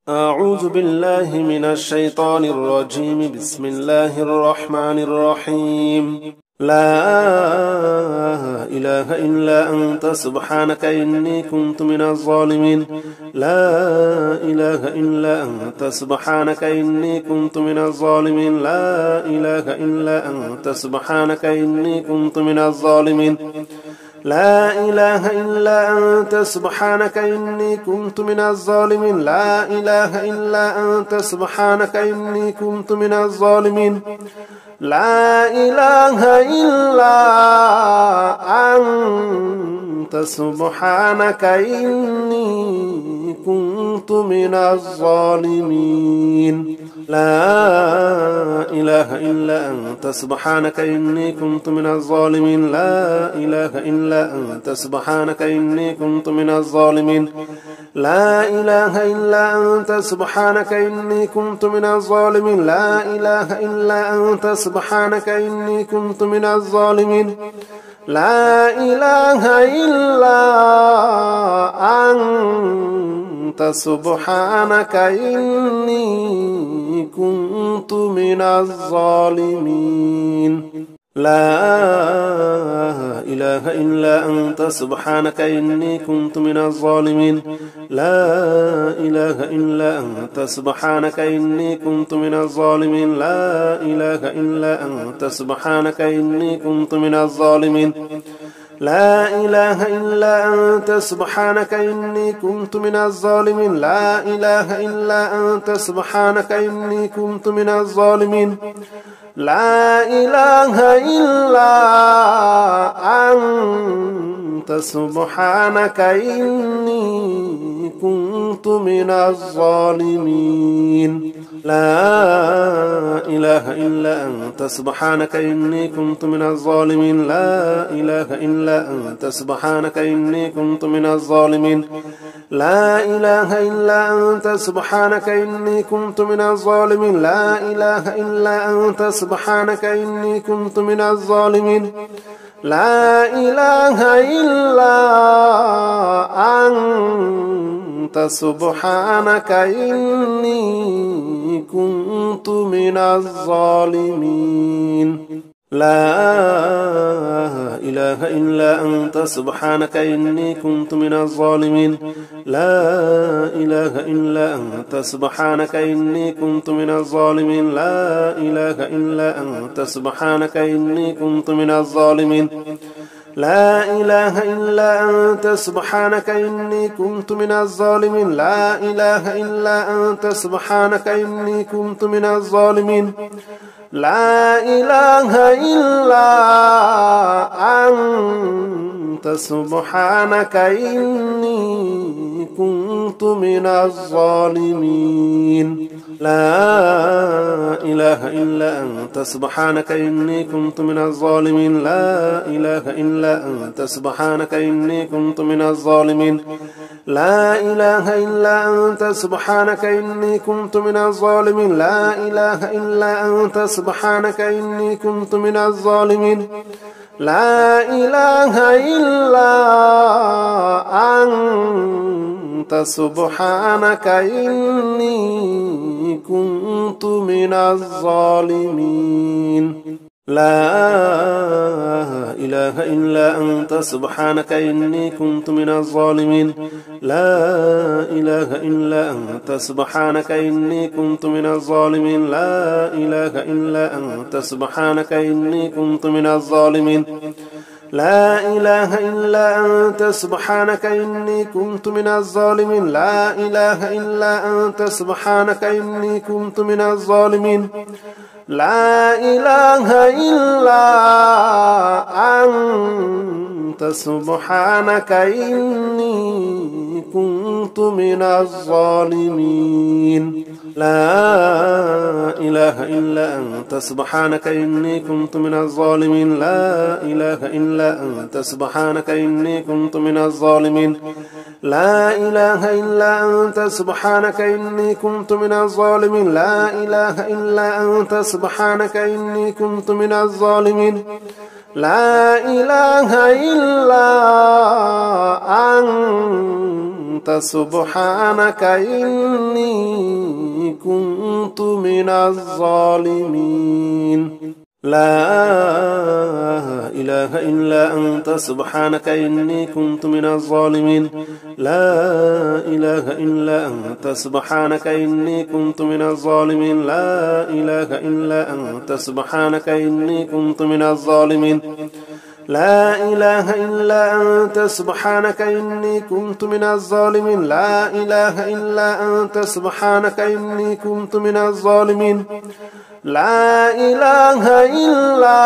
أعوذ بالله من الشيطان الرجيم. بسم الله الرحمن الرحيم. لا إله إلا أنت سبحانك إني كنت من الظالمين. لا إله إلا أنت سبحانك إني كنت من الظالمين. لا إله إلا أنت سبحانك إني كنت من الظالمين. لا إله إلا أنت سبحانك إني كنت من الظالمين. لا إله إلا أنت سبحانك إني كنت من الظالمين. لا إله إلا أنت سبحانك إني كنت من الظالمين. لا إله إلا أنت سبحانك إني كنت من الظالمين. لا إله إلا أنت سبحانك إني كنت من الظالمين. لا إله إلا أنت سبحانك إني كنت من الظالمين. لا إله إلا أنت سبحانك إني كنت من الظالمين. لا إله إلا أنت سبحانك إني كنت من الظالمين. لا إله إلا أنت سبحانك إني كنت من الظالمين. لا إله إلا أنت سبحانك إني كنت من الظالمين. لا إله إلا أنت سبحانك إني كنت من الظالمين. لا إله إلا أنت سبحانك إني كنت من الظالمين. لا إله إلا أنت سبحانك إني كنت من الظالمين. لا إله إلا أنت سبحانك إني كنت من الظالمين. لا إله إلا أنت سبحانك إني كنت من الظالمين. لا إله إلا أنت سبحانك إني كنت من الظالمين. لا إله إلا أنت سبحانك إني كنت من الظالمين. لا إله إلا أنت سبحانك إني كنت من الظالمين. لا إله إلا أنت سبحانك إني كنت من الظالمين. لا إله إلا أنت سبحانك إني كنت من الظالمين. لا إله إلا أنت سبحانك إني كنت من الظالمين. لا إله إلا أنت سبحانك إني كنت من الظالمين. لا إله إلا أنت سبحانك إني كنت من الظالمين. لا إله إلا أنت سبحانك إني كنت من الظالمين. لا إله إلا أنت سبحانك إني كنت من الظالمين. لا إله إلا أنت سبحانك إني كنت من الظالمين. لا إله إلا أنت سبحانك إني كنت من الظالمين. لا إله إلا أنت سبحانك إني كنت من الظالمين. لا إله إلا أنت سبحانك إني كنت من الظالمين. لا إله إلا أنت سبحانك إني كنت من الظالمين. لا إله إلا أنت سبحانك إني كنت من الظالمين. لا إله إلا أنت سبحانك إني كنت من الظالمين. لا إله إلا أنت سبحانك إني كنت من الظالمين. لا إله إلا أنت سبحانك إني كنت من الظالمين. لا إله إلا أنت سبحانك إني كنت من الظالمين. لا إله إلا أنت سبحانك إني كنت من الظالمين. لا إله إلا أنت سبحانك إني كنت من الظالمين. لا إله إلا أنت سبحانك إني كنت من الظالمين. لا إله إلا أنت سبحانك إني كنت من الظالمين. لا إله إلا أنت سبحانك إني كنت من الظالمين. لا إله إلا أنت سبحانك إني من الظالمين لا إله إلا أنت سبحانك إني كنت من الظالمين لا إله إلا أنت سبحانك إني كنت من الظالمين لا إله إلا أنت سبحانك إني كنت من الظالمين لا إله إلا أنت سبحانك إني كنت من الظالمين لا إله إلا أنت سبحانك إني كنت من الظالمين لا إله إلا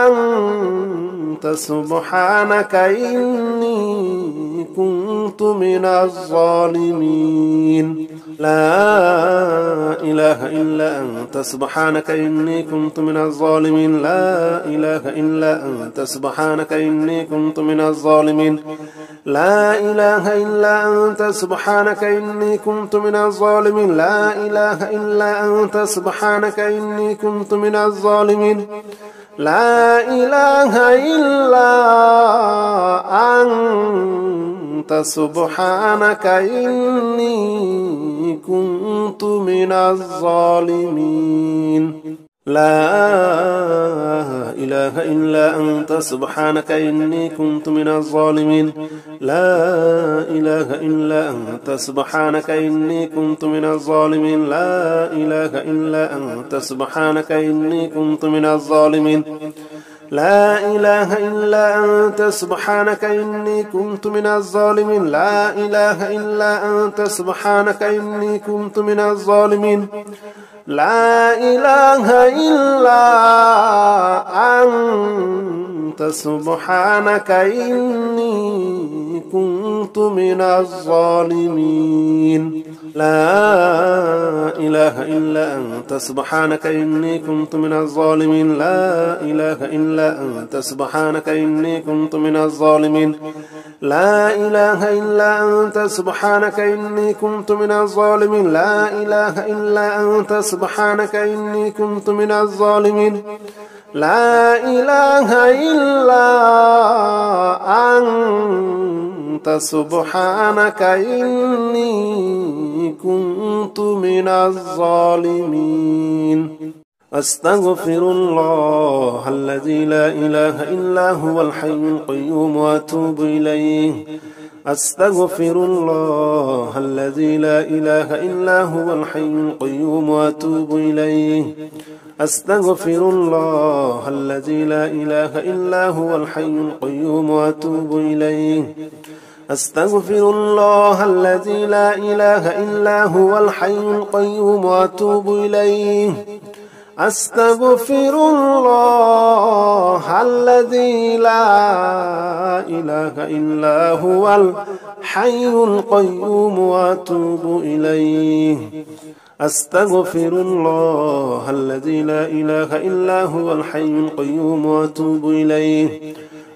أنت سبحانك إني كنت من الظالمين لا إله إلا أنت سبحانك إني كنت من الظالمين لا إله إلا أنت سبحانك إني كنت من الظالمين لا إله إلا أنت سبحانك إني كنت من الظالمين لا إله إلا أنت سبحانك إني كنت من الظالمين لا إله إلا أنت سبحانك إني كنت من الظالمين لا إله إلا أنت سبحانك إني كنت من الظالمين لا إله إلا أنت سبحانك إني كنت من الظالمين لا إله إلا أنت سبحانك إني كنت من الظالمين لا إله إلا أنت سبحانك إني كنت من الظالمين لا إله إلا أنت سبحانك إني كنت من الظالمين لا إله إلا أنت سبحانك إني كنت من الظالمين لا إله إلا أنت سبحانك إني كنت من الظالمين لا إله إلا أنت سبحانك إني كنت من الظالمين لا إله إلا أنت سبحانك إني كنت من الظالمين لا إله إلا أنت سبحانك إني كنت من الظالمين لا إله إلا أنت سبحانك إني كنت من الظالمين أستغفر الله الذي لا إله إلا هو الحي القيوم وأتوب إليه أستغفر الله الذي لا إله إلا هو الحي القيوم وأتوب إليه أستغفر الله الذي لا إله إلا هو الحي القيوم وأتوب إليه أستغفر الله الذي لا إله إلا هو الحي القيوم وأتوب إليه أستغفر الله الذي لا إله إلا هو الحي القيوم وأتوب إليه أستغفر الله الذي لا إله إلا هو الحي القيوم وأتوب إليه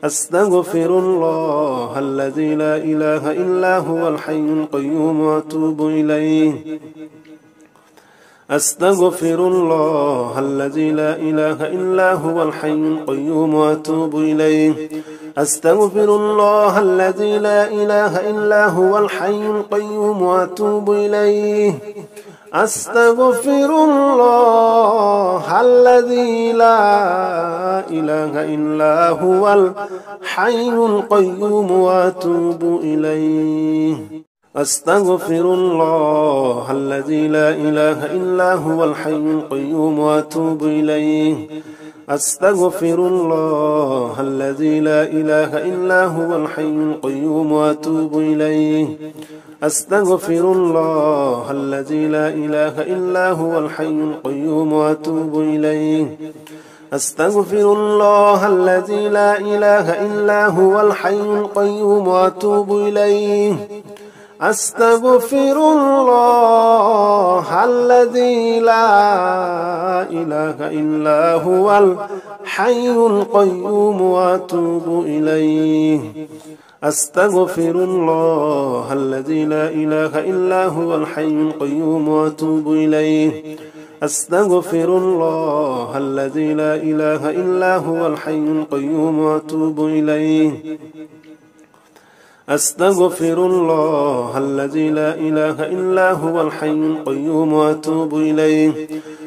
أستغفر الله الذي لا إله إلا هو الحي القيوم وأتوب إليه أستغفر الله الذي لا إله إلا هو الحي القيوم وأتوب إليه أستغفر الله الذي لا إله إلا هو الحي القيوم وأتوب إليه أستغفر الله الذي لا إله إلا هو الحي القيوم وأتوب إليه أستغفر الله الذي لا إله إلا هو الحي القيوم وأتوب إليه أستغفر الله الذي لا إله إلا هو الحي القيوم وأتوب إليه أستغفر الله الذي لا إله إلا هو الحي القيوم وأتوب إليه أستغفر الله الذي لا إله إلا هو الحي القيوم وأتوب إليه أستغفر الله الذي لا إله إلا هو الحي القيوم وأتوب إليه أستغفر الله الذي لا إله إلا هو الحي القيوم وأتوب إليه أستغفر الله الذي لا إله إلا هو الحي القيوم وأتوب إليه أستغفر الله الذي لا إله إلا هو الحي القيوم وأتوب إليه.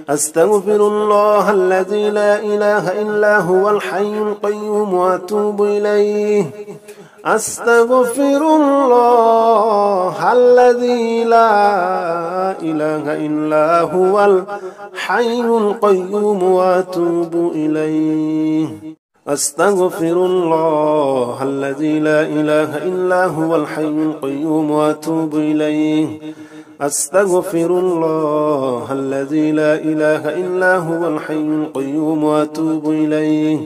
أستغفر الله الذي لا إله إلا هو الحي القيوم وأتوب إليه. أستغفر الله الذي لا إله إلا هو الحي القيوم وأتوب إليه. أستغفر الله الذي لا إله إلا هو الحي القيوم وأتوب إليه. أستغفر الله الذي لا إله إلا هو الحي القيوم وأتوب إليه.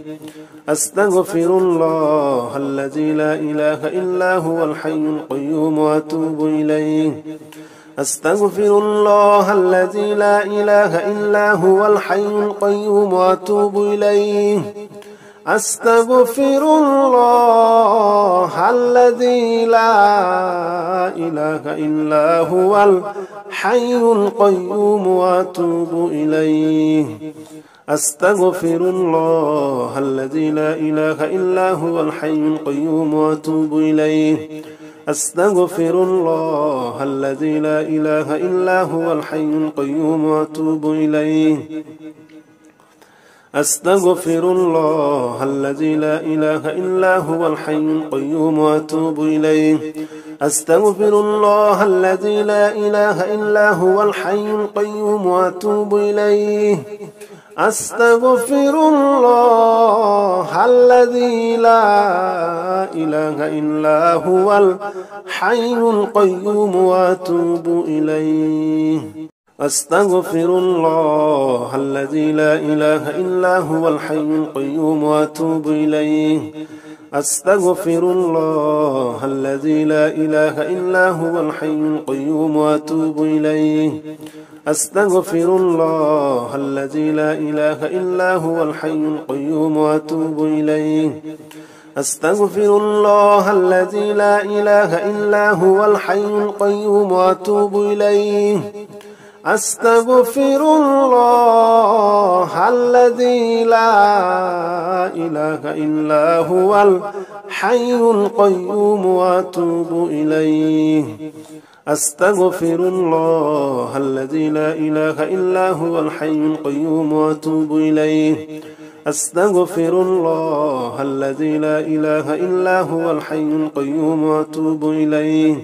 أستغفر الله الذي لا إله إلا هو الحي القيوم وأتوب إليه. أستغفر الله الذي لا إله إلا هو الحي القيوم وأتوب إليه. أستغفر الله الذي لا إله إلا هو الحي القيوم وأتوب إليه. أستغفر الله الذي لا إله إلا هو الحي القيوم وأتوب إليه. أستغفر الله الذي لا إله إلا هو الحي القيوم وأتوب إليه. أستغفر الله الذي لا إله إلا هو الحي القيوم وأتوب إليه. أستغفر الله الذي لا إله إلا هو الحي القيوم وأتوب إليه. أستغفر الله الذي لا إله إلا هو الحي القيوم وأتوب إليه. أستغفر الله الذي لا إله إلا هو الحي القيوم وأتوب إليه. أستغفر الله الذي لا إله إلا هو الحي القيوم وأتوب إليه. أستغفر الله الذي لا إله إلا هو الحي القيوم وأتوب إليه. أستغفر الله الذي لا إله إلا هو الحي القيوم وأتوب إليه. أستغفر الله الذي لا إله إلا هو الحي القيوم وأتوب إليه. أستغفر الله الذي لا إله إلا هو الحي القيوم وأتوب إليه. أستغفر الله الذي لا إله إلا هو الحي القيوم وأتوب إليه.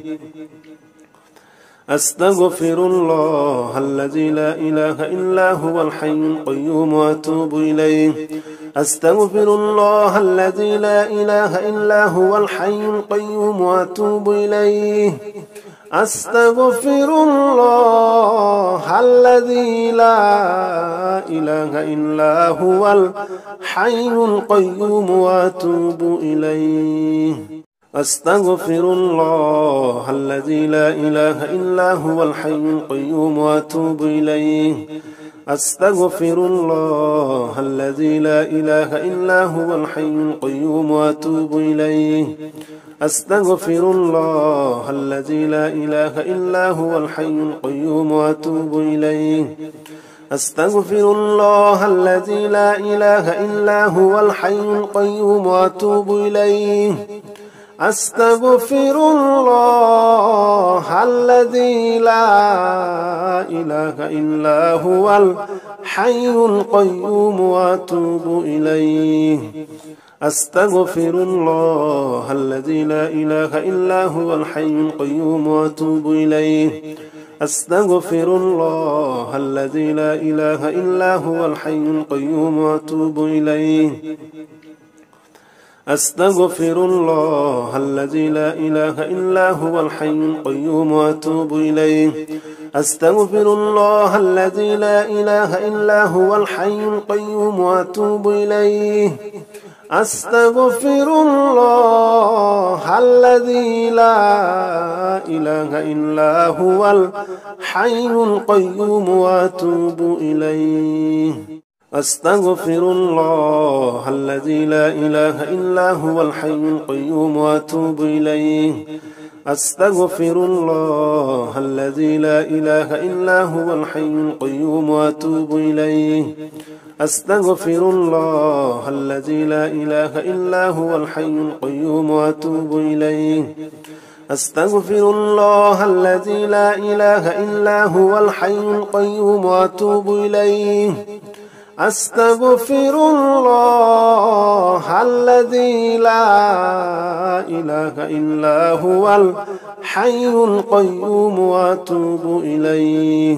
أستغفر الله الذي لا إله إلا هو الحي القيوم وأتوب إليه. أستغفر الله الذي لا إله إلا هو الحي القيوم وأتوب إليه. أستغفر الله الذي لا إله إلا هو الحي القيوم وأتوب إليه. أستغفر الله الذي لا إله إلا هو الحي القيوم وأتوب إليه. أستغفر الله الذي لا إله إلا هو الحي القيوم وأتوب إليه. أستغفر الله الذي لا إله إلا هو الحي القيوم وأتوب إليه. أستغفر الله الذي لا إله إلا هو الحي القيوم وأتوب إليه. أستغفر الله الذي لا إله إلا هو الحي القيوم وأتوب إليه. أستغفر الله الذي لا إله إلا هو الحي القيوم وأتوب إليه. أستغفر الله الذي لا إله إلا هو الحي القيوم وأتوب إليه. أستغفر الله الذي لا إله إلا هو الحي القيوم وأتوب إليه. أستغفر الله الذي لا إله إلا هو الحي القيوم وأتوب إليه. أستغفر الله الذي لا إله إلا هو الحي القيوم وأتوب إليه. أستغفر الله الذي لا إله إلا هو الحي القيوم وأتوب إليه. أستغفر الله الذي لا إله إلا هو الحي القيوم وأتوب إليه أستغفر الله الذي لا إله إلا هو الحي القيوم وأتوب إليه أستغفر الله الذي لا إله إلا هو الحي القيوم وأتوب إليه أستغفر الله الذي لا إله إلا هو الحي القيوم وأتوب إليه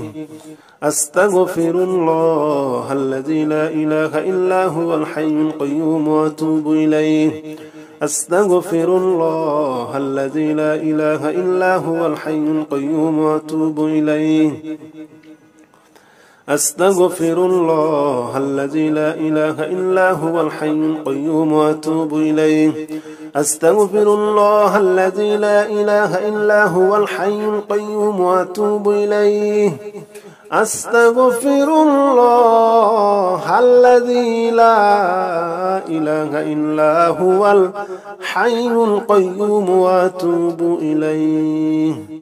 أستغفر الله الذي لا إله إلا هو الحي القيوم وأتوب إليه أستغفر الله الذي لا إله إلا هو الحي القيوم وأتوب إليه أستغفر الله الذي لا إله إلا هو الحي القيوم وأتوب إليه أستغفر الله الذي لا إله إلا هو الحي القيوم وأتوب إليه أستغفر الله الذي لا إله إلا هو الحي القيوم وأتوب إليه